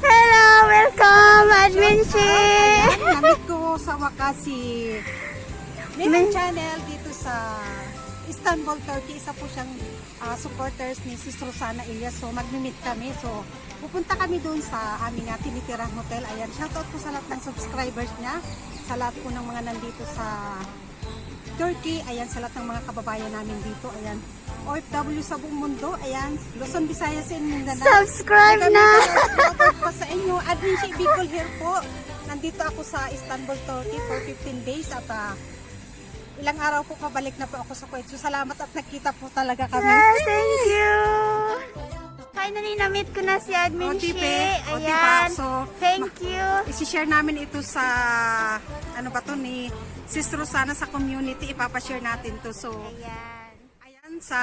Hello, welcome, Admin Shi. Namit ko sa wakas si Mimim Channel dito sa Istanbul, Turkey. Isa po siyang supporters ni Sis Rosana Ilyas. So magmi-meet kami. So pupunta kami doon sa aming tinitirang hotel. Ayan, shoutout po sa lahat ng subscribers niya. Sa lahat po ng mga nandito sa Turkey. Ayan, sa lahat ng mga kababayan namin dito. Ayan, OFW sa buong mundo. Ayan, Luzon, Visayas, and Mindanao. Subscribe na. Shoutout po sa inyo. Admin Shi Bicol here po. Nandito ako sa Istanbul, Turkey for 15 days at ilang araw po pabalik na po ako sa Kuwait. So salamat at nakita po talaga kami. Yes, thank you. Finally, na-meet ko na si Admin Shi. Ayan, So, thank you. isi-share namin ito sa ano ba to ni Sis Rosana sa community. Ipapashare natin to. So, Ayan. sa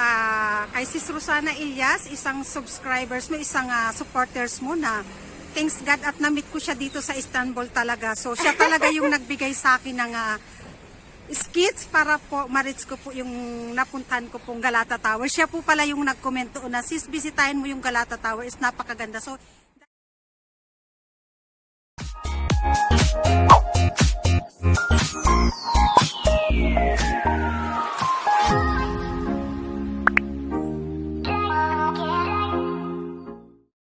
kay Sis Rosana Ilyas, isang subscribers mo, isang supporters mo na thanks God at na-meet ko siya dito sa Istanbul talaga. So siya talaga yung nagbigay sa akin ng skits para po ma-reach ko po yung napuntahan ko pong Galata Tower. Siya po pala yung nag-comment doon na sis, bisitahin mo yung Galata Tower, is napakaganda. So